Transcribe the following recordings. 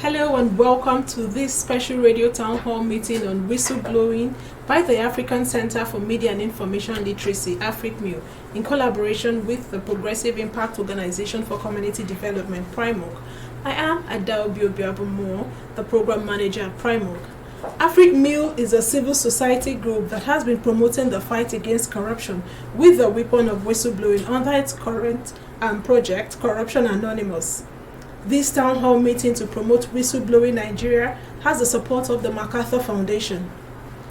Hello and welcome to this special radio town hall meeting on whistleblowing by the African Center for Media and Information Literacy, AfricMIL, in collaboration with the Progressive Impact Organization for Community Development, PRIMOC. I am Adaobi Obiabumo, the Program Manager at PRIMOC. AfricMIL is a civil society group that has been promoting the fight against corruption with the weapon of whistleblowing under its current project, Corruption Anonymous. This town hall meeting to promote Whistleblowing Nigeria has the support of the MacArthur Foundation.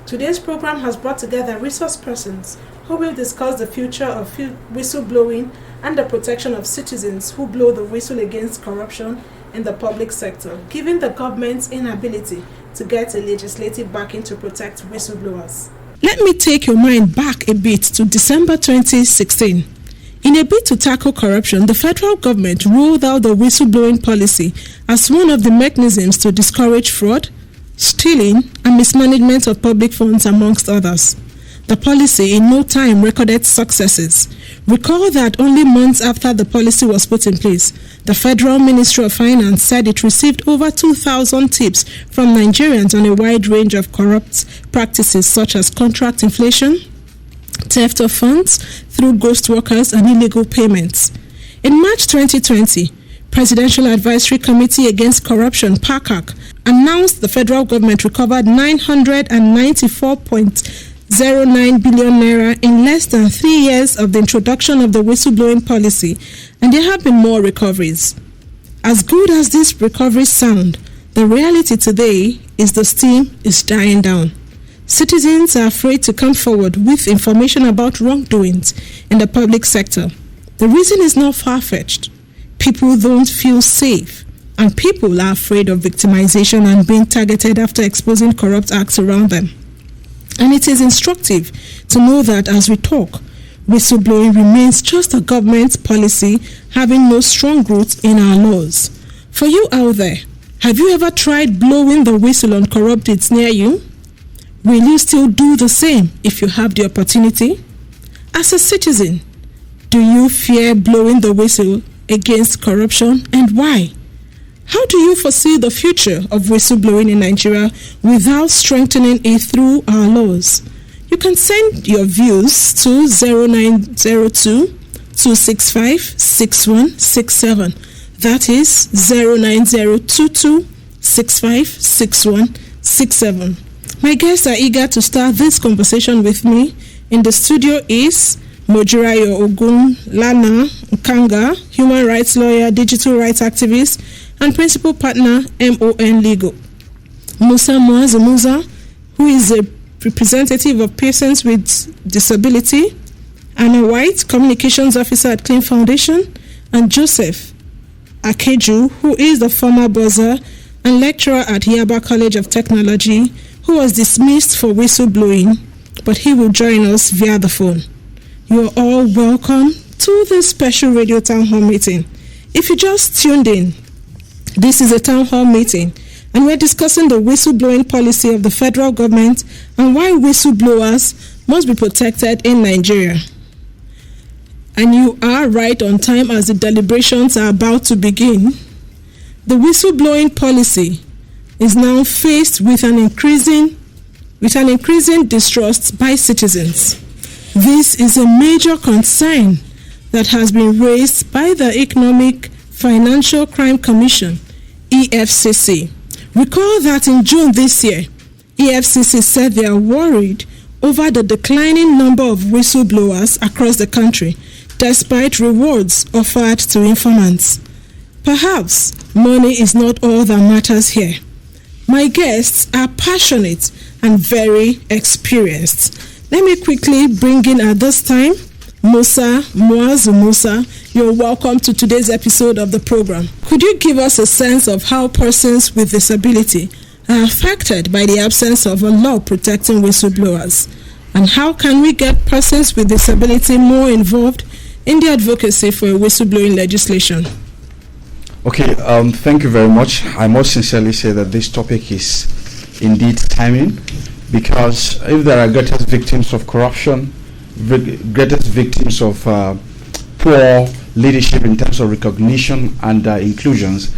Today's program has brought together resource persons who will discuss the future of whistleblowing and the protection of citizens who blow the whistle against corruption in the public sector, given the government's inability to get a legislative backing to protect whistleblowers. Let me take your mind back a bit to December 2016. In a bid to tackle corruption, the federal government rolled out the whistleblowing policy as one of the mechanisms to discourage fraud, stealing, and mismanagement of public funds, amongst others. The policy in no time recorded successes. Recall that only months after the policy was put in place, the Federal Ministry of Finance said it received over 2,000 tips from Nigerians on a wide range of corrupt practices such as contract inflation, theft of funds through ghost workers, and illegal payments. In March 2020, Presidential Advisory Committee Against Corruption, PACAC, announced the federal government recovered 994.09 billion naira in less than 3 years of the introduction of the whistleblowing policy, and there have been more recoveries. As good as these recoveries sound, the reality today is the steam is dying down. Citizens are afraid to come forward with information about wrongdoings in the public sector. The reason is not far-fetched. People don't feel safe, and people are afraid of victimization and being targeted after exposing corrupt acts around them. And it is instructive to know that as we talk, whistleblowing remains just a government policy having no strong roots in our laws. For you out there, have you ever tried blowing the whistle on corrupt deeds near you? Will you still do the same if you have the opportunity? As a citizen, do you fear blowing the whistle against corruption, and why? How do you foresee the future of whistleblowing in Nigeria without strengthening it through our laws? You can send your views to 0902-265-6167. That is 0902-265-6167. My guests are eager to start this conversation with me. In the studio is Mojirayo Ogun Lana Nkanga, human rights lawyer, digital rights activist, and principal partner, MON Legal. Musa Muazu, who is a representative of persons with disability, Anna White, communications officer at Clean Foundation, and Joseph Akeju, who is the former buzzer and lecturer at Yaba College of Technology, who was dismissed for whistleblowing, but he will join us via the phone. You are all welcome to this special radio town hall meeting. If you just tuned in, this is a town hall meeting, and we're discussing the whistleblowing policy of the federal government and why whistleblowers must be protected in Nigeria. And you are right on time as the deliberations are about to begin. The whistleblowing policy is now faced with an increasing distrust by citizens. This is a major concern that has been raised by the Economic Financial Crime Commission, EFCC. Recall that in June this year, EFCC said they are worried over the declining number of whistleblowers across the country, despite rewards offered to informants. Perhaps money is not all that matters here. My guests are passionate and very experienced. Let me quickly bring in at this time Musa Muazu. You're welcome to today's episode of the program. Could you give us a sense of how persons with disability are affected by the absence of a law protecting whistleblowers? And how can we get persons with disability more involved in the advocacy for a whistleblowing legislation? Okay, thank you very much. I must sincerely say that this topic is indeed timely, because if there are greatest victims of corruption, greatest victims of poor leadership in terms of recognition and inclusions,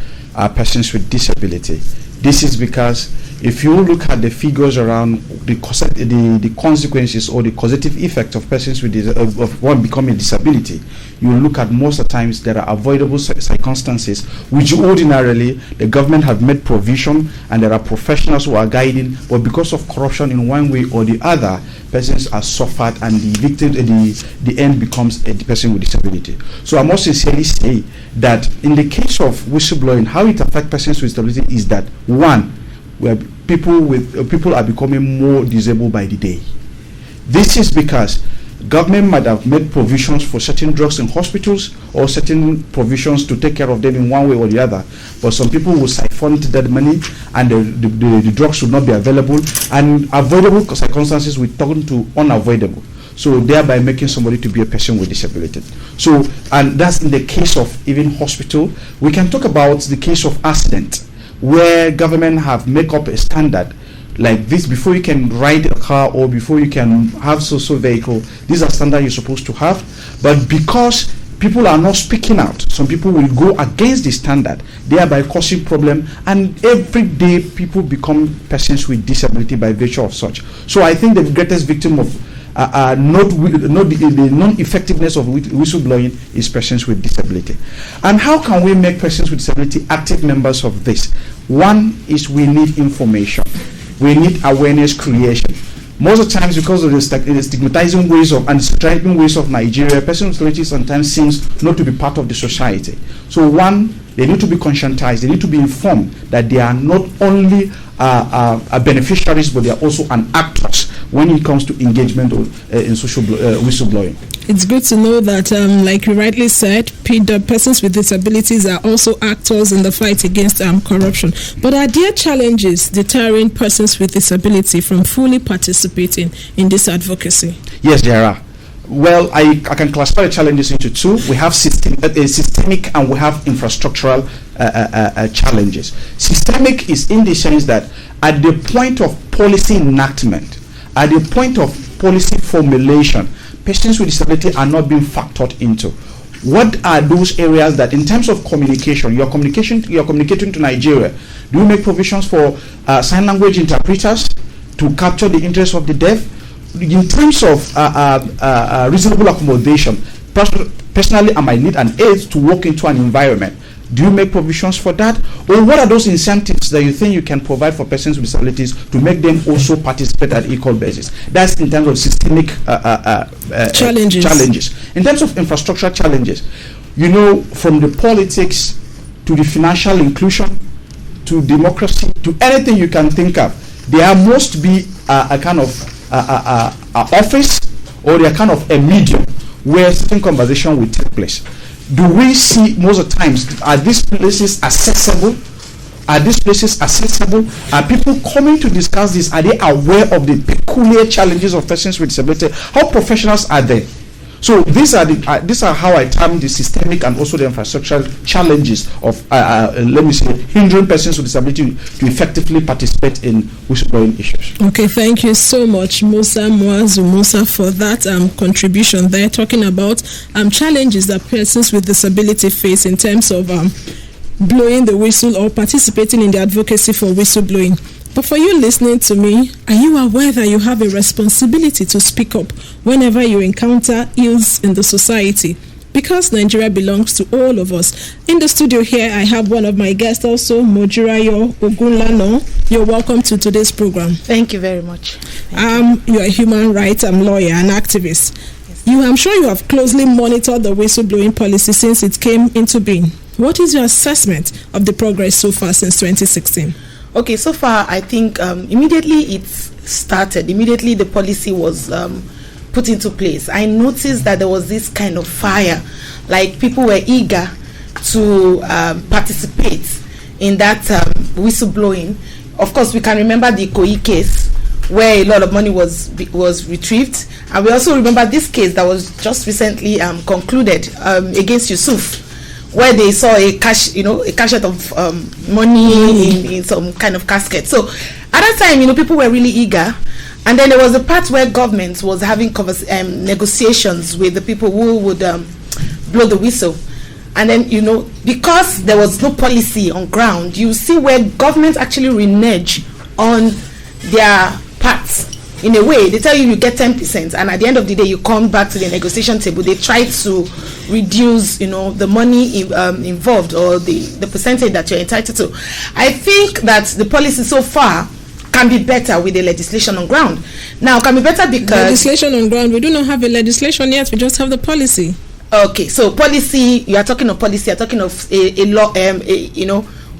persons with disability. This is because if you look at the figures around the consequences or the causative effect of persons with of one becoming a disability, you look at most of the times there are avoidable circumstances which ordinarily the government have made provision and there are professionals who are guiding, but because of corruption in one way or the other, persons are suffered and the victim, the end becomes a person with disability. So I must sincerely say that in the case of whistleblowing, how it affects persons with disability is that one, where people are becoming more disabled by the day. This is because government might have made provisions for certain drugs in hospitals or certain provisions to take care of them in one way or the other, but some people will siphon that money and the drugs will not be available, and avoidable circumstances will turn to unavoidable, so thereby making somebody to be a person with disability. So, and that's in the case of even hospital. We can talk about the case of accident, where government have make up a standard like this: before you can ride a car or before you can have social vehicle, these are standards you're supposed to have. But because people are not speaking out, some people will go against the standard, thereby causing problem, and every day people become persons with disability by virtue of such. So I think the greatest victim of the non-effectiveness of whistleblowing is persons with disability. And how can we make persons with disability active members of this? One is we need information. We need awareness creation. Most of the times, because of the stigmatizing ways of and stereotyping ways of Nigeria, persons with disability sometimes seems not to be part of the society. So one, they need to be conscientized. They need to be informed that they are not only beneficiaries, but they are also an actors when it comes to engagement in social whistleblowing. It's good to know that, like you rightly said, the persons with disabilities are also actors in the fight against corruption. But are there challenges deterring persons with disability from fully participating in this advocacy? Yes, there are. Well, I can classify the challenges into two. We have systemic and we have infrastructural challenges. Systemic is in the sense that at the point of policy enactment, at the point of policy formulation, persons with disability are not being factored into. What are those areas that, in terms of communication, you're communicating to Nigeria? Do you make provisions for sign language interpreters to capture the interests of the deaf? In terms of reasonable accommodation, personally, I might need an aid to walk into an environment. Do you make provisions for that? Or what are those incentives that you think you can provide for persons with disabilities to make them also participate at equal basis? That's in terms of systemic challenges. In terms of infrastructure challenges, you know, from the politics to the financial inclusion to democracy to anything you can think of, there must be a kind of office, or there kind of a medium where certain conversation will take place. Do we see most of the times, are these places accessible? Are these places accessible? Are people coming to discuss this? Are they aware of the peculiar challenges of persons with disability? How professionals are they? So these are how I term the systemic and also the infrastructural challenges of let me say hindering persons with disability to effectively participate in whistleblowing issues. Okay, thank you so much, Musa Muazu for that contribution there, talking about challenges that persons with disability face in terms of blowing the whistle or participating in the advocacy for whistleblowing. But for you listening to me, are you aware that you have a responsibility to speak up whenever you encounter ills in the society? Because Nigeria belongs to all of us. In the studio here, I have one of my guests also, Mojirayo Ogunlano. You're welcome to today's program. Thank you very much. You're a human rights lawyer and activist. Yes. I'm sure you have closely monitored the whistleblowing policy since it came into being. What is your assessment of the progress so far since 2016? Okay, so far I think immediately it started, immediately the policy was put into place, I noticed that there was this kind of fire, like people were eager to participate in that whistleblowing. Of course, we can remember the Ikoyi case where a lot of money was retrieved, and we also remember this case that was just recently concluded against Yusuf, where they saw a cachet of money in some kind of casket. So at that time, people were really eager. And then there was a part where government was having negotiations with the people who would blow the whistle. And then, because there was no policy on ground, you see where government actually renege on their parts. In a way, they tell you get 10%, and at the end of the day, you come back to the negotiation table. They try to reduce, the money involved, or the percentage that you're entitled to. I think that the policy so far can be better with the legislation on ground. Now, can be better because legislation on ground. We do not have a legislation yet. We just have the policy. Okay, so policy. You are talking of policy. You're talking of a law.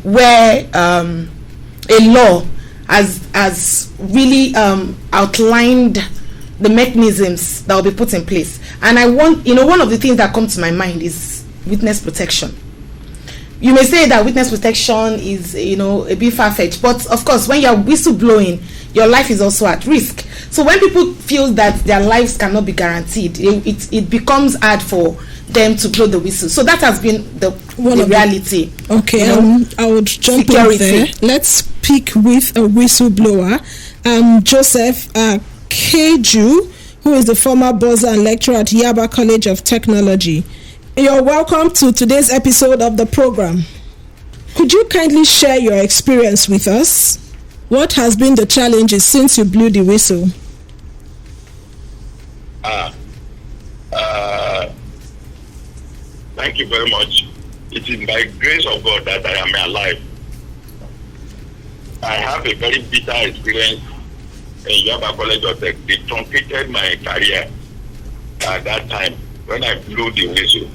Where a law has really outlined the mechanisms that will be put in place. And I want, one of the things that come to my mind is witness protection. You may say that witness protection is, a bit far-fetched, but of course, when you're whistleblowing, your life is also at risk. So when people feel that their lives cannot be guaranteed, it becomes hard for them to blow the whistle. So that has been the reality. Okay, I would jump in there. Let's speak with a whistleblower, Joseph Keju, who is the former buzzer and lecturer at Yaba College of Technology. You're welcome to today's episode of the program. Could you kindly share your experience with us? What has been the challenges since you blew the whistle? Thank you very much. It is by grace of God that I am alive. I have a very bitter experience in Yaba College of Tech. They truncated my career at that time when I blew the whistle.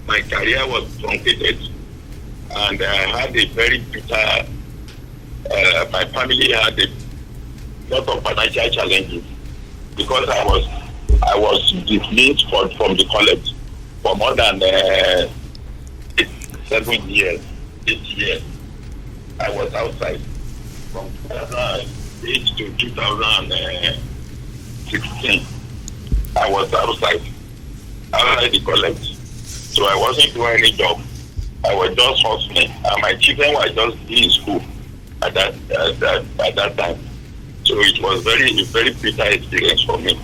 My career was truncated, and I had a very bitter. My family had a lot of financial challenges because I was dismissed from the college for more than 8 years. I was outside from 2008 to 2016. I was outside the college. So I wasn't doing any job. I was just hustling, and my children were just in school at that time. So it was very bitter experience for me.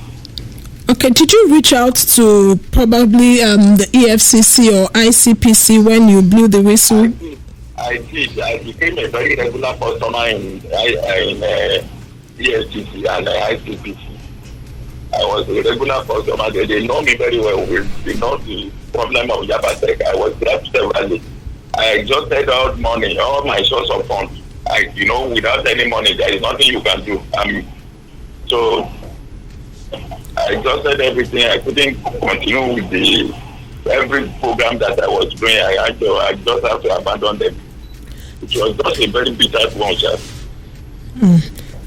Okay, did you reach out to probably the EFCC or ICPC when you blew the whistle? I did. I became a very regular customer in EFCC and ICPC. I was a regular customer. They know me very well. They know the problem of Yaba Tech. I was there severally. I exhausted all money, all my source of funds. Without any money, there is nothing you can do. So I exhausted everything. I couldn't continue with every program that I was doing. I just have to abandon them. It was just a very bitter one, sir.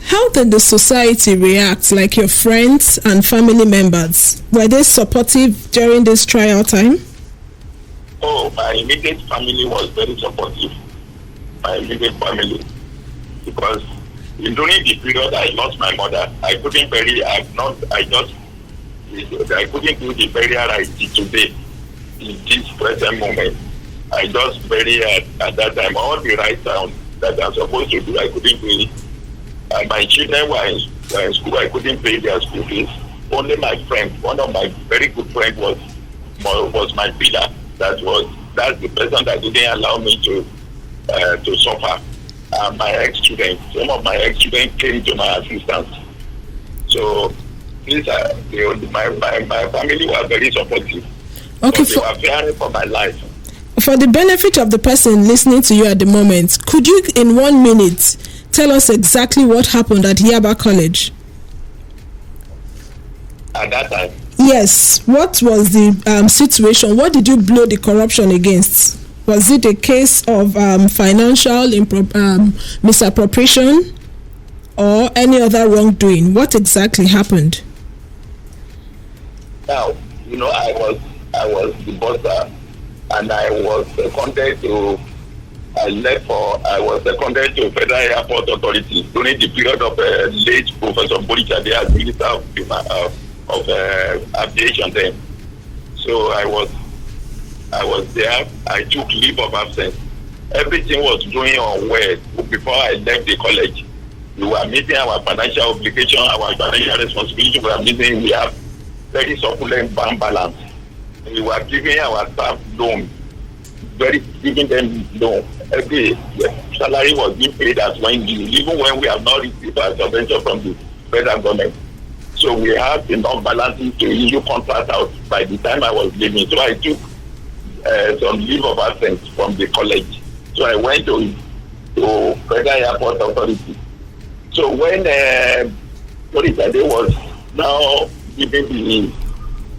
How did the society react, like your friends and family members? Were they supportive during this trial time? Oh, my immediate family was very supportive. My immediate family. Because during the period I lost my mother, I couldn't do the burial I did today in this present moment. I just buried at that time all the right sound that I'm supposed to do. I couldn't do it. And my children were in school. I couldn't pay their school fees. Only my friend, one of my very good friends, was my pillar. That's the person that didn't allow me to suffer. My ex-students, some of my ex-students came to my assistance. So my family were very supportive. Okay, so they were fearing for my life. For the benefit of the person listening to you at the moment, could you, in 1 minute, tell us exactly what happened at Yaba College? At that time? Yes. What was the situation? What did you blow the corruption against? Was it a case of financial misappropriation or any other wrongdoing? What exactly happened? Now, I was the buzzer, and I was seconded to Federal Airport Authority during the period of late Professor Borichade as Minister of Aviation then. So I was there. I took leave of absence. Everything was going on well before I left the college. We were meeting our financial obligation, our financial responsibility. We have very succulent bank balance. We were giving our staff loan giving them loan. Every salary was being paid as when due, even when we have not received a subvention from the federal government. So we have enough balances to issue contract out by the time I was leaving. So I took some leave of absence from the college. So I went to Federal Airport Authority. So when Torikade was now giving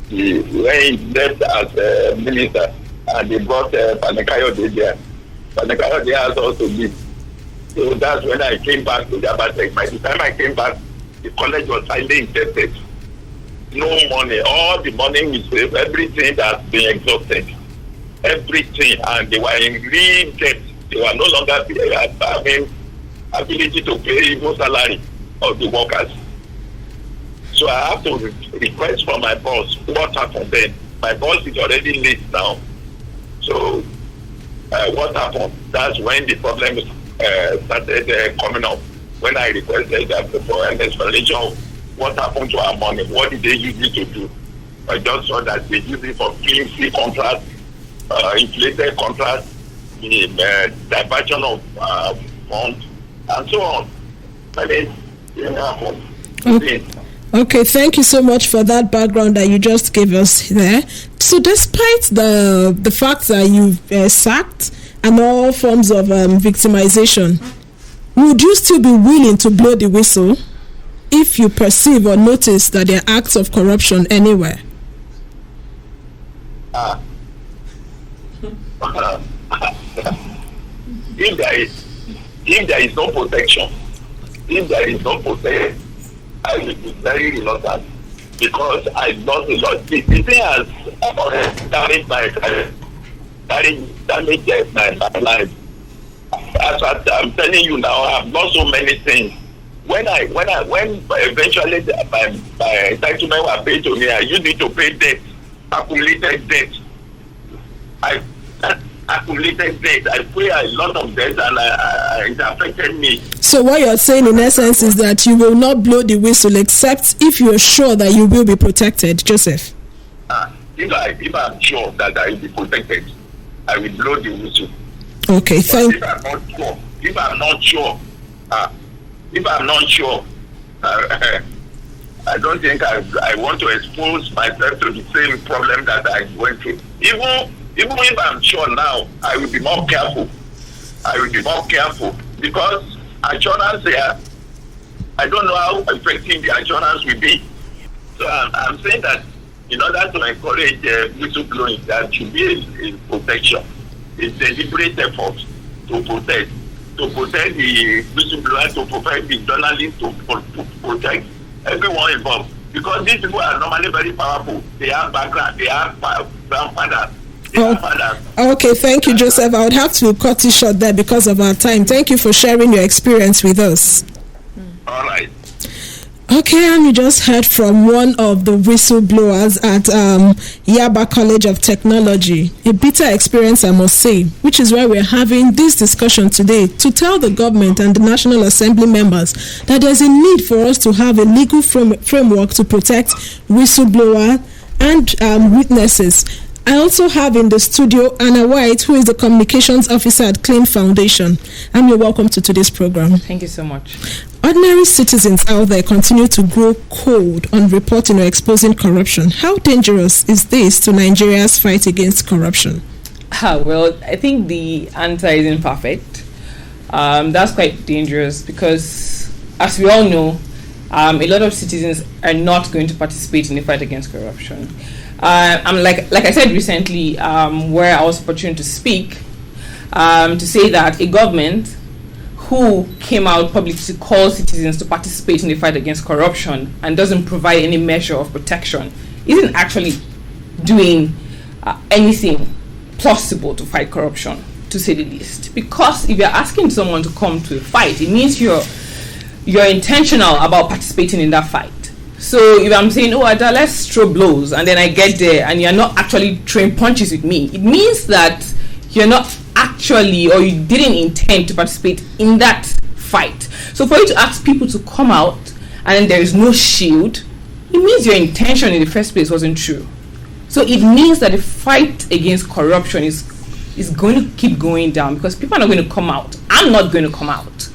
when he left as minister, and they brought Panekayode there. Panekayode asked us to leave. So that's when I came back to Jabatech. By the time I came back, the college was highly indebted. No money. All the money we saved, everything that's been exhausted. Everything. And they were in real debt. They were no longer having ability to pay even salary of the workers. So I have to request from my boss what happened then. My boss is already late now. So what happened? That's when the problem started coming up. When I requested for an explanation of what happened to our money, what did they use it to do? I just saw that they use it for flimsy contracts, inflated contracts, the diversion of funds, and so on. I mean, it happened. Okay, thank you so much for that background that you just gave us there. So despite the fact that you've sacked and all forms of victimization, would you still be willing to blow the whistle if you perceive or notice that there are acts of corruption anywhere? If there is no protection, I will be very reluctant because I lost a lot. The thing has damaged my career, damaged my life. As I'm telling you now, I've lost so many things. When eventually my entitlement was paid to me, I used it to pay debt, accumulated debt. Accumulated debt. I pay a lot of debt, and it affected me. So what you're saying in essence is that you will not blow the whistle except if you're sure that you will be protected, Joseph. If I'm sure that I will be protected, I will blow the whistle. Okay, thank you. If I'm not sure, I don't think I want to expose myself to the same problem that I went through. Even if I'm sure now, I will be more careful. Because assurance here, I don't know how effective the assurance will be. So I'm saying that in order to encourage whistleblowing, there should be a protection. It's a deliberate effort to protect the whistleblower, to protect the journalists, to protect everyone involved. Because these people are normally very powerful. They have background, they have grandfathers. Okay, thank you, Joseph. I would have to cut it short there because of our time. Thank you for sharing your experience with us. All right. Okay, and we just heard from one of the whistleblowers at Yaba College of Technology. A bitter experience, I must say, which is why we're having this discussion today to tell the government and the National Assembly members that there's a need for us to have a legal framework to protect whistleblower and witnesses. I also have in the studio Anna White, who is the Communications Officer at Clean Foundation. And you're welcome to today's program. Thank you so much. Ordinary citizens out there continue to grow cold on reporting or exposing corruption. How dangerous is this to Nigeria's fight against corruption? Well, I think the answer isn't perfect. That's quite dangerous because, as we all know, a lot of citizens are not going to participate in the fight against corruption. I'm like I said recently, where I was opportune to speak, to say that a government who came out publicly to call citizens to participate in the fight against corruption and doesn't provide any measure of protection isn't actually doing anything plausible to fight corruption, to say the least. Because if you're asking someone to come to a fight, it means you're intentional about participating in that fight. So if I'm saying, Ada, let's throw blows, and then I get there and you're not actually throwing punches with me, it means that you're not actually, or you didn't intend to participate in that fight. So for you to ask people to come out and then there is no shield, it means your intention in the first place wasn't true. So it means that the fight against corruption is is going to keep going down because people are not going to come out. I'm not going to come out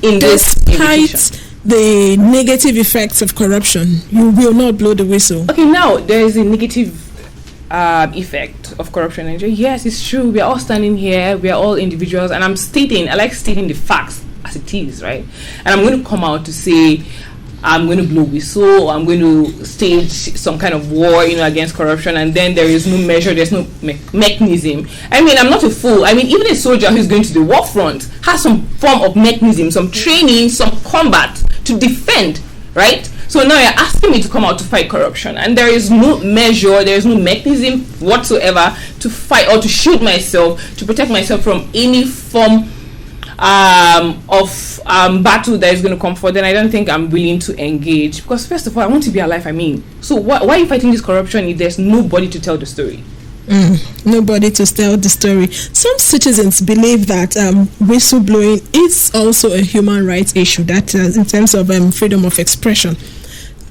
in this Despite the negative effects of corruption, you will not blow the whistle. Okay, now there is a negative effect of corruption in Nigeria. Yes, it's true. We are all standing here. We are all individuals, and I like stating the facts as it is, right? And I'm going to come out to say I'm going to blow whistle, or I'm going to stage some kind of war, against corruption, and then there is no measure, there's no mechanism. I mean, I'm not a fool. I mean, even a soldier who's going to the war front has some form of mechanism, some training, some combat to defend, right? So now you're asking me to come out to fight corruption, and there is no measure, there is no mechanism whatsoever to fight or to shield myself, to protect myself from any form of battle that is going to come forward. Then I don't think I'm willing to engage, because first of all, I want to be alive. So why are you fighting this corruption if there's nobody to tell the story? Nobody to tell the story. Some citizens believe that whistleblowing is also a human rights issue, that in terms of freedom of expression.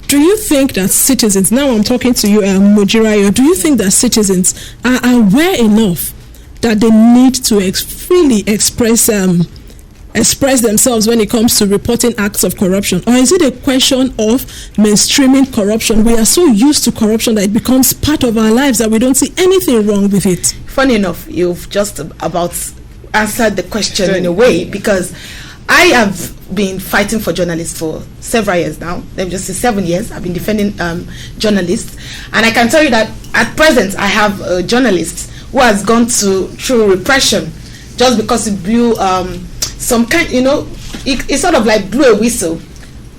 Do you think that citizens, now I'm talking to you, Mojirayo, do you think that citizens are aware enough that they need to freely express themselves when it comes to reporting acts of corruption? Or is it a question of mainstreaming corruption? We are so used to corruption that it becomes part of our lives that we don't see anything wrong with it. Funny enough, you've just about answered the question in a way, because I have been fighting for journalists for several years now. Let me just say 7 years. I've been defending journalists, and I can tell you that at present I have a journalist who has gone through repression just because he blew some kind, it sort of like blew a whistle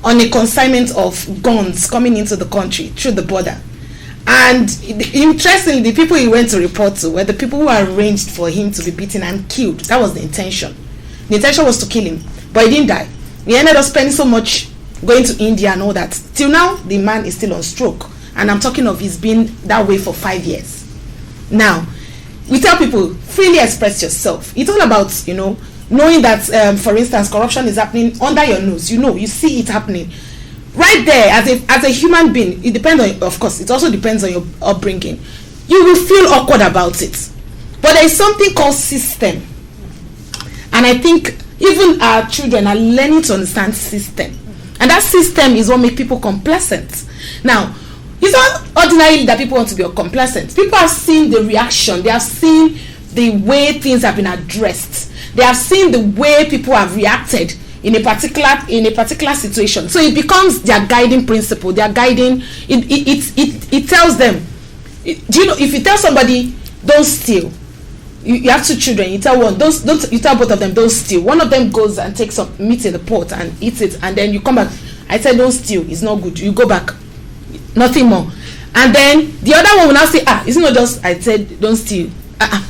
on a consignment of guns coming into the country through the border. And interestingly, the people he went to report to were the people who arranged for him to be beaten and killed. That was the intention. The intention was to kill him, but he didn't die. He ended up spending so much going to India and all that. Till now, the man is still on stroke. And I'm talking of he's been that way for 5 years. Now, we tell people, freely express yourself. It's all about, knowing that, for instance, corruption is happening under your nose. You see it happening. Right there, as a human being, it depends on, of course, it also depends on your upbringing. You will feel awkward about it. But there is something called system. And I think even our children are learning to understand system. And that system is what makes people complacent. Now, it's not ordinarily that people want to be complacent. People have seen the reaction. They have seen the way things have been addressed. They have seen the way people have reacted in a particular situation. So it becomes their guiding principle. Their guiding. It tells them. Do you know, if you tell somebody don't steal, you have 2 children. You tell one, don't. You tell both of them don't steal. One of them goes and takes some meat in the pot and eats it, and then you come back. I said don't steal. It's not good. You go back. Nothing more. And then the other one will now say, it's not just I said don't steal.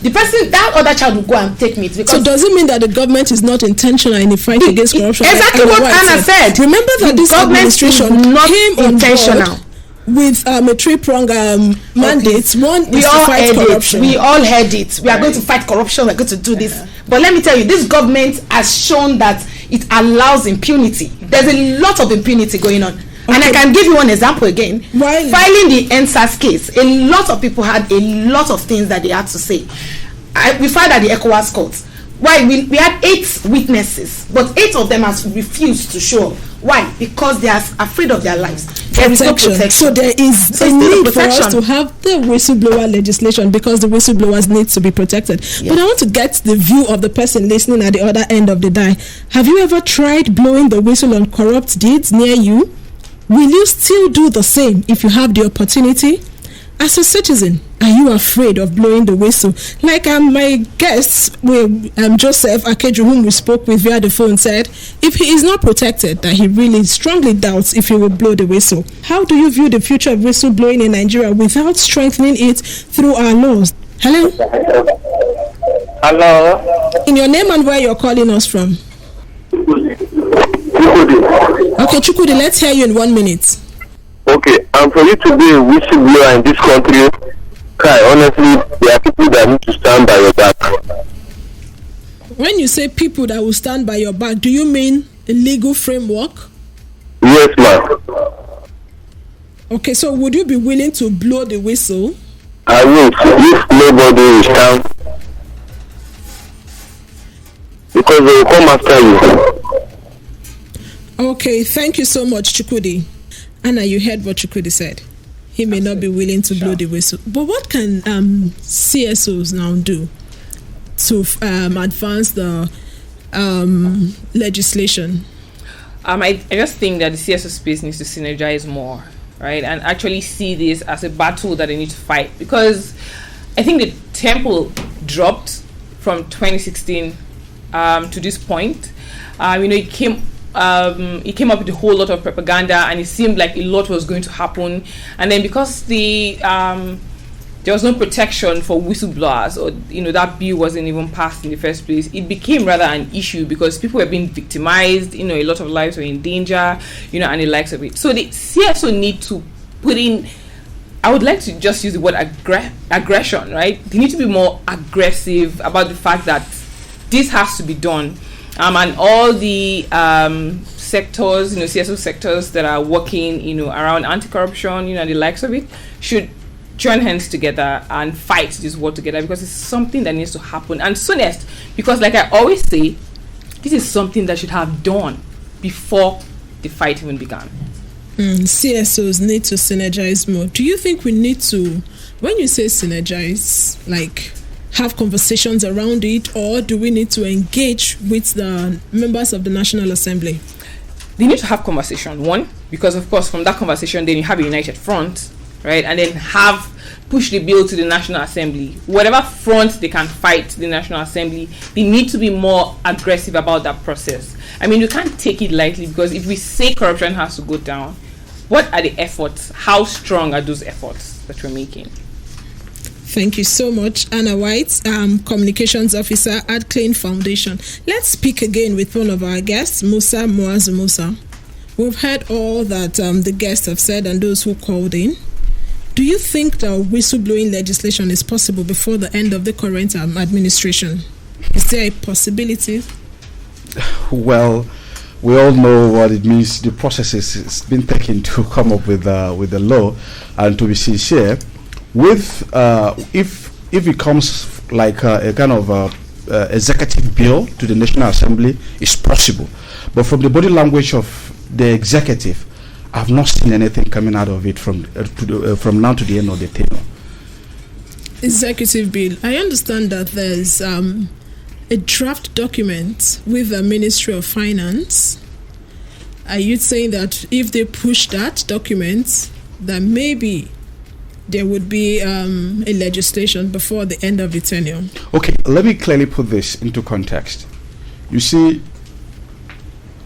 The person, that other child will go and take meat. So does it mean that the government is not intentional in the fight against corruption? Exactly what Anna said. Remember that this administration came intentional with a 3-pronged mandate. One is to fight corruption. We all heard it. We are going to fight corruption. We are going to do this. But let me tell you, this government has shown that it allows impunity. There's a lot of impunity going on. Okay. And I can give you one example again. Filing the NSAS case, a lot of people had a lot of things that they had to say. We filed at the ECOWAS court. Why? We had 8 witnesses, but 8 of them has refused to show up. Why? Because they are afraid of their lives. There is no protection. So there is a need for us to have the whistleblower legislation, because the whistleblowers need to be protected. Yeah. But I want to get the view of the person listening at the other end of the dial. Have you ever tried blowing the whistle on corrupt deeds near you? Will you still do the same if you have the opportunity? As a citizen, are you afraid of blowing the whistle? Like my guests, Joseph Akeju, whom we spoke with via the phone, said if he is not protected, that he really strongly doubts if he will blow the whistle. How do you view the future of whistleblowing in Nigeria without strengthening it through our laws? Hello? Hello? In your name and where you're calling us from? Okay, Chukwudi, let's hear you in 1 minute. Okay, and for you to be a whistleblower in this country, honestly, there are people that need to stand by your back. When you say people that will stand by your back, do you mean a legal framework? Yes, ma'am. Okay, so would you be willing to blow the whistle? I will, if nobody will stand because they will come after you. Okay, thank you so much, Chukwudi. Anna, you heard what Chukwudi said. He may not be willing to blow the whistle. But what can CSOs now do to advance the legislation? I just think that the CSO space needs to synergize more, right? And actually see this as a battle that they need to fight. Because I think the tempo dropped from 2016 to this point. It came up with a whole lot of propaganda, and it seemed like a lot was going to happen. And then because there was no protection for whistleblowers, or that bill wasn't even passed in the first place, it became rather an issue because people were being victimized. A lot of lives were in danger, and the likes of it. So the CSO need to put in, I would like to just use the word aggression, right? They need to be more aggressive about the fact that this has to be done. And all the sectors, CSO sectors that are working, around anti-corruption, and the likes of it, should join hands together and fight this war together, because it's something that needs to happen. And soonest, because like I always say, this is something that should have done before the fight even began. CSOs need to synergize more. Do you think we need to, when you say synergize, like have conversations around it, or do we need to engage with the members of the National Assembly? They need to have conversation, one, because of course from that conversation then you have a united front, right? And then push the bill to the National Assembly. Whatever front they can fight the National Assembly, they need to be more aggressive about that process. You can't take it lightly, because if we say corruption has to go down, what are the efforts? How strong are those efforts that we're making? Thank you so much, Anna White, Communications Officer at Clean Foundation. Let's speak again with one of our guests, Musa Muazu Musa. We've heard all that the guests have said and those who called in. Do you think the whistleblowing legislation is possible before the end of the current administration? Is there a possibility? Well, we all know what it means. The process has been taken to come up with the law, and to be sincere, with if it comes like a kind of executive bill to the National Assembly, it's possible. But from the body language of the executive, I've not seen anything coming out of it from now to the end of the tenure. Executive bill. I understand that there's a draft document with the Ministry of Finance. Are you saying that if they push that document, that maybe there would be a legislation before the end of the tenure? Okay, let me clearly put this into context. You see,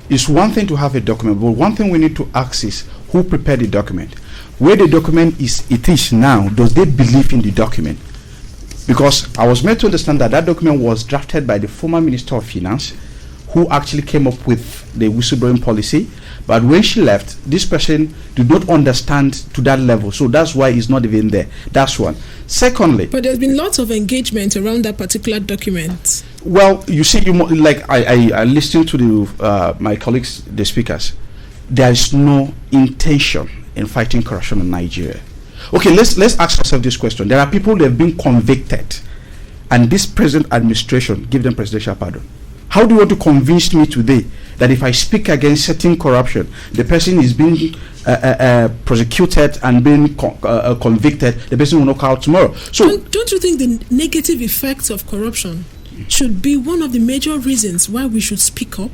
it's one thing to have a document, but one thing we need to ask is who prepared the document. Where the document is now, does they believe in the document? Because I was made to understand that document was drafted by the former Minister of Finance, who actually came up with the whistleblowing policy. But when she left, this person did not understand to that level. So that's why it's not even there. That's one. Secondly, but there's been lots of engagement around that particular document. Well, you see, I listened to my colleagues, the speakers. There is no intention in fighting corruption in Nigeria. Okay, let's ask ourselves this question. There are people that have been convicted, and this present administration give them presidential pardon. How do you want to convince me today that if I speak against certain corruption, the person is being prosecuted and being convicted, the person will not come out tomorrow? So, don't you think the negative effects of corruption should be one of the major reasons why we should speak up?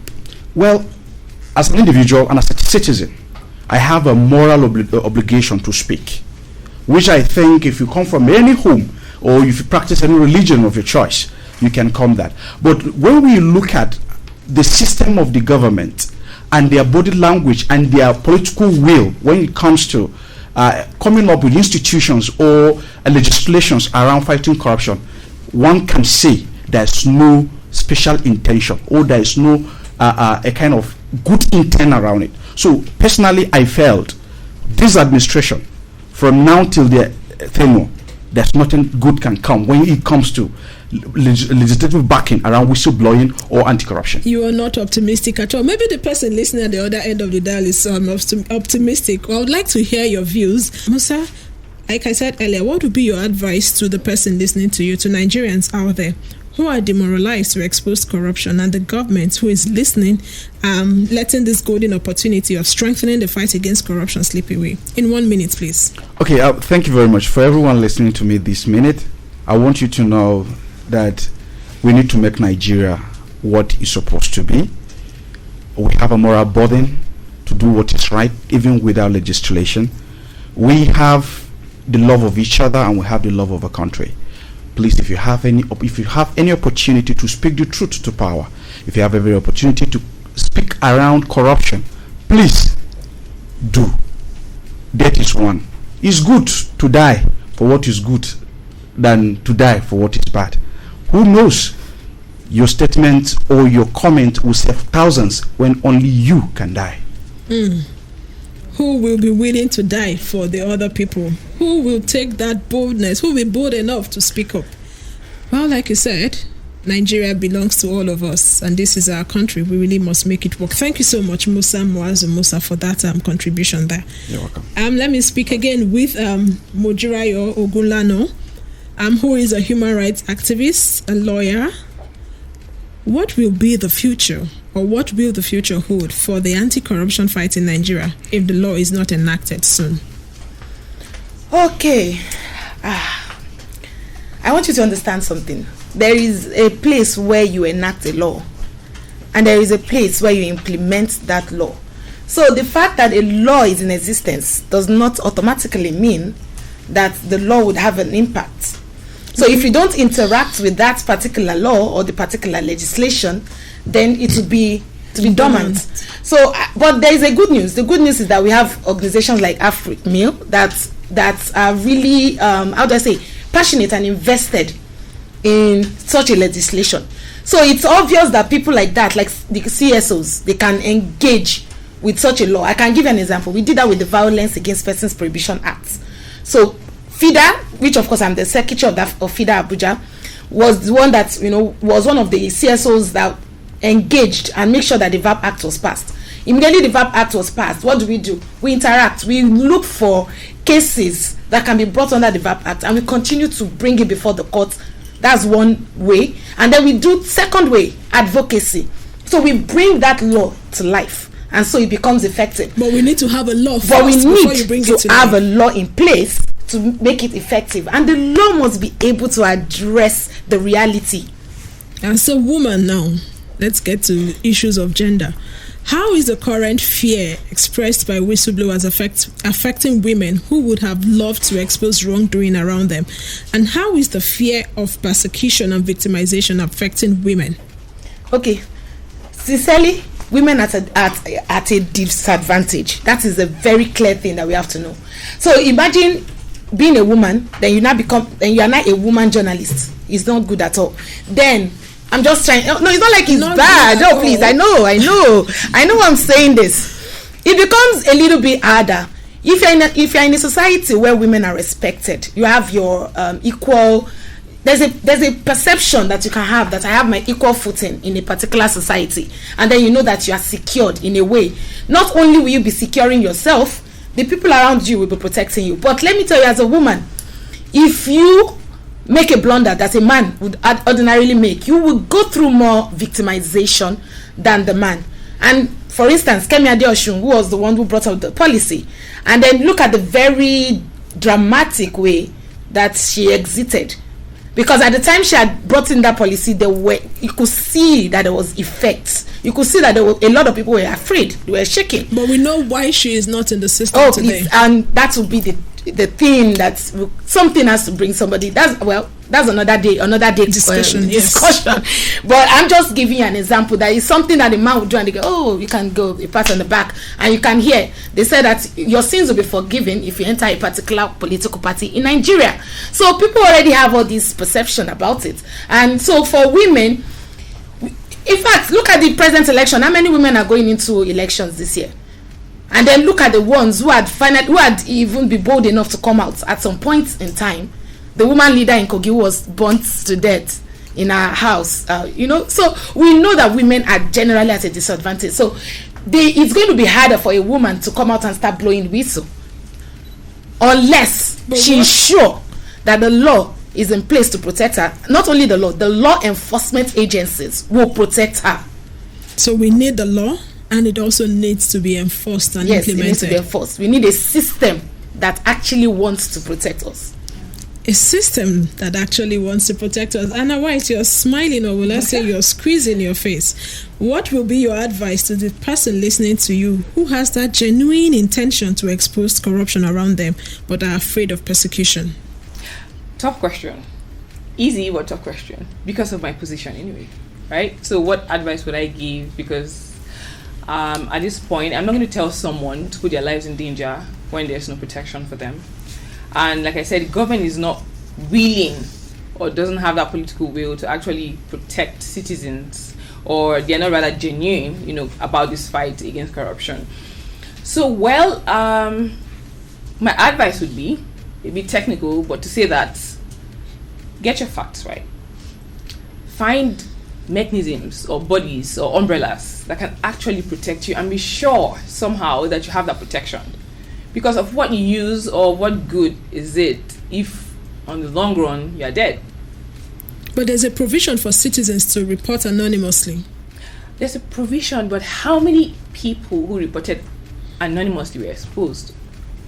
Well, as an individual and as a citizen, I have a moral obligation to speak, which I think if you come from any home or if you practice any religion of your choice, you can come that. But when we look at the system of the government and their body language and their political will when it comes to coming up with institutions or legislations around fighting corruption, one can say there's no special intention or there is no a kind of good intent around it. So personally, I felt this administration, from now till their tenure, there's nothing good can come when it comes to legislative backing around whistleblowing or anti-corruption. You are not optimistic at all. Maybe the person listening at the other end of the dial is optimistic. I would like to hear your views. Musa, like I said earlier, what would be your advice to the person listening to you, to Nigerians out there who are demoralized to expose corruption, and the government who is listening, letting this golden opportunity of strengthening the fight against corruption slip away. In 1 minute, please. Okay, thank you very much. For everyone listening to me this minute, I want you to know that we need to make Nigeria what it's supposed to be. We have a moral burden to do what is right, even without legislation. We have the love of each other, and we have the love of a country. Please, if you have any opportunity to speak the truth to power, if you have every opportunity to speak around corruption, please do. That is one. It's good to die for what is good than to die for what is bad. Who knows? Your statement or your comment will save thousands when only you can die. Who will be willing to die for the other people? Who will take that boldness? Who will be bold enough to speak up? Well, like you said, Nigeria belongs to all of us, and this is our country. We really must make it work. Thank you so much, Musa, for that contribution there. You're welcome. Let me speak again with Mojirayo Ogunlano, who is a human rights activist, a lawyer. What will be the future, or what will the future hold for the anti-corruption fight in Nigeria if the law is not enacted soon? Okay. I want you to understand something. There is a place where you enact a law, and there is a place where you implement that law. So the fact that a law is in existence does not automatically mean that the law would have an impact. So if you don't interact with that particular law or the particular legislation, then it would be dormant. So, but there is a good news. The good news is that we have organizations like AfricMil that are really, passionate and invested in such a legislation. So it's obvious that people like that, like the CSOs, they can engage with such a law. I can give you an example. We did that with the Violence Against Persons Prohibition Act. So FIDA, which of course I'm the secretary of FIDA Abuja, was the one that was one of the CSOs that engaged and make sure that the VAP Act was passed. Immediately the VAP Act was passed, what do? We interact. We look for cases that can be brought under the VAP Act, and we continue to bring it before the court. That's one way. And then we do second way, advocacy. So we bring that law to life, and so it becomes effective. But we need to have a law first. But we before need you bring to it to have life. a law in place to make it effective, and the law must be able to address the reality. And so, woman, now let's get to issues of gender. How is the current fear expressed by whistleblowers affecting women who would have loved to expose wrongdoing around them? And how is the fear of persecution and victimization affecting women? Okay, sincerely, women at a disadvantage. That is a very clear thing that we have to know. So imagine being a woman, then you are not a woman journalist. It's not good at all. Then I'm just trying. No, it's not like it's not bad. No, please. I know. I'm saying this. It becomes a little bit harder if you're in a society where women are respected. You have your equal. There's a perception that you can have that I have my equal footing in a particular society, and then you know that you are secured in a way. Not only will you be securing yourself, the people around you will be protecting you. But let me tell you, as a woman, if you make a blunder that a man would ordinarily make, you will go through more victimization than the man. And for instance, Kemi Adeosun, who was the one who brought out the policy, and then look at the very dramatic way that she exited. Because at the time she had brought in that policy, you could see that there was effects. You could see that there were a lot of people were afraid, they were shaking. But we know why she is not in the system today. And that will be the thing that something has to bring somebody. That's another day discussion. But I'm just giving you an example that is something that a man would do, and they go, oh, you can go a pat on the back, and you can hear they say that your sins will be forgiven if you enter a particular political party in Nigeria. So people already have all this perception about it, and so for women, in fact, look at the present election. How many women are going into elections this year? And then look at the ones who had even been bold enough to come out at some point in time. The woman leader in Kogi was burnt to death in her house. So we know that women are generally at a disadvantage. So it's going to be harder for a woman to come out and start blowing whistle, unless she is sure that the law is in place to protect her. Not only the law enforcement agencies will protect her. So we need the law, and it also needs to be enforced and implemented. Yes, it needs to be enforced. We need a system that actually wants to protect us. A system that actually wants to protect us. Anna White, you're smiling, or will I say you're squeezing your face. What will be your advice to the person listening to you who has that genuine intention to expose corruption around them but are afraid of persecution? Tough question. Easy but tough question. Because of my position anyway. Right? So what advice would I give? Because at this point, I'm not going to tell someone to put their lives in danger when there's no protection for them. And like I said, the government is not willing or doesn't have that political will to actually protect citizens, or they're not rather genuine, about this fight against corruption. So, my advice would be, it'd be technical, but to say that, get your facts right. Find mechanisms or bodies or umbrellas that can actually protect you, and be sure somehow that you have that protection. Because of what you use, or what good is it if on the long run you are dead? But there's a provision for citizens to report anonymously. There's a provision, but how many people who reported anonymously were exposed?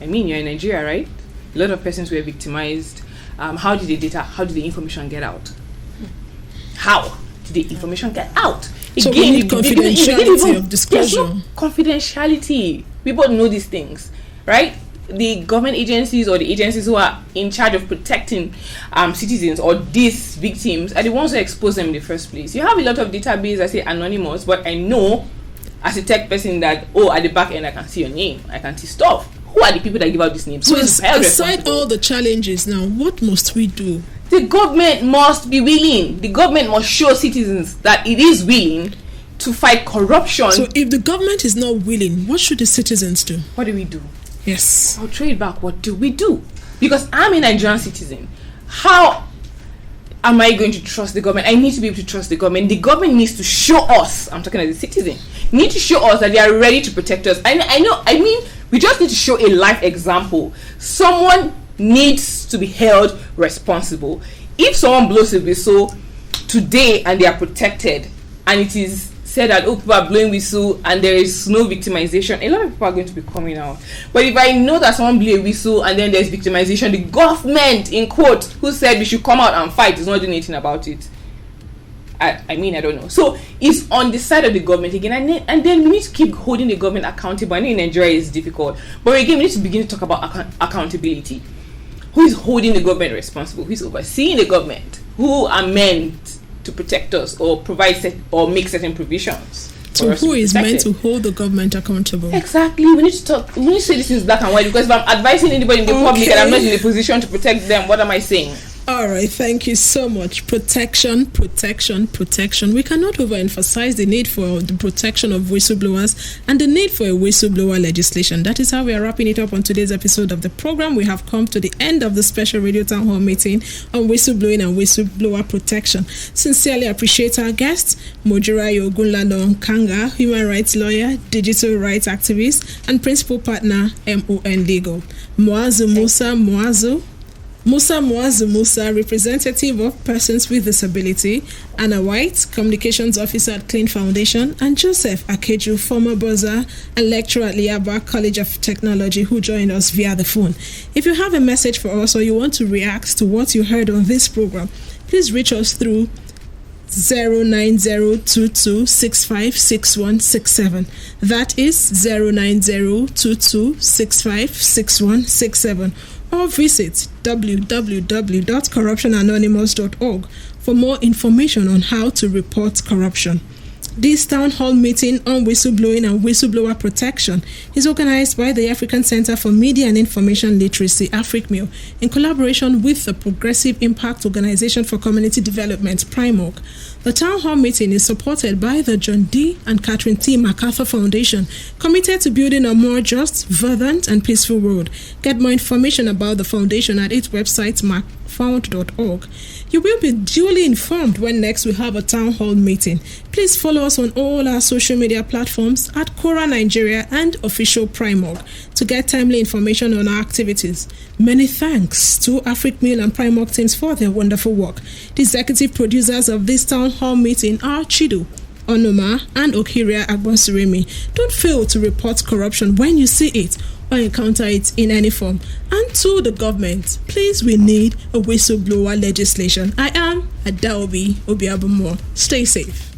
I mean, you're in Nigeria, right? A lot of persons were victimized. How did the information get out? How did the information get out? So we need confidentiality of disclosure. There's no confidentiality. People know these things. Right? The government agencies or the agencies who are in charge of protecting citizens or these victims are the ones who expose them in the first place. You have a lot of database that say anonymous, but I know as a tech person that, at the back end I can see your name, I can see stuff. Who are the people that give out these names? So aside all the challenges now, what must we do? The government must be willing. The government must show citizens that it is willing to fight corruption. So if the government is not willing, what should the citizens do? What do we do? Yes. I'll trade back. What do we do? Because I'm a Nigerian citizen. How am I going to trust the government? I need to be able to trust the government. The government needs to show us, I'm talking as a citizen, need to show us that they are ready to protect us. We just need to show a life example. Someone needs to be held responsible. If someone blows a whistle today and they are protected, and it is said that people are blowing whistle and there is no victimization, a lot of people are going to be coming out. But if I know that someone blew a whistle and then there's victimization, the government, in quote, who said we should come out and fight, is not doing anything about it. I don't know. So it's on the side of the government again, and then we need to keep holding the government accountable. I know in Nigeria it's difficult, but again we need to begin to talk about accountability. Who is holding the government responsible? Who is overseeing the government? Who are meant to protect us or provide or make certain provisions? So who is meant to hold the government accountable? Exactly. We need to talk. We need to say this is black and white, because if I'm advising anybody in the public and I'm not in a position to protect them, what am I saying? All right, thank you so much. Protection, protection, protection. We cannot overemphasize the need for the protection of whistleblowers and the need for a whistleblower legislation. That is how we are wrapping it up on today's episode of the program. We have come to the end of the special radio town hall meeting on whistleblowing and whistleblower protection. Sincerely appreciate our guests, Mojirayo Ogunlano Kanga, human rights lawyer, digital rights activist, and principal partner, MON Legal. Musa Musa, representative of persons with disability, Anna White, communications officer at Clean Foundation, and Joseph Akeju, former buzzer and lecturer at Liaba College of Technology, who joined us via the phone. If you have a message for us or you want to react to what you heard on this program, please reach us through 09022656167. That is 09022656167. Or visit www.corruptionanonymous.org for more information on how to report corruption. This town hall meeting on whistleblowing and whistleblower protection is organized by the African Center for Media and Information Literacy, AfricMIL, in collaboration with the Progressive Impact Organization for Community Development, PRIMOC. The town hall meeting is supported by the John D. and Catherine T. MacArthur Foundation, committed to building a more just, verdant, and peaceful world. Get more information about the foundation at its website, macfound.org. You will be duly informed when next we have a town hall meeting. Please follow us on all our social media platforms at Cora Nigeria and Official PRIMOC to get timely information on our activities. Many thanks to Africmail and Primark teams for their wonderful work. The executive producers of this town hall meeting are Chidu, Onoma, and Okiria Agbonsuremi. Don't fail to report corruption when you see it or encounter it in any form. And to the government, please, we need a whistleblower legislation. I am Adaobi Obiabumo. Stay safe.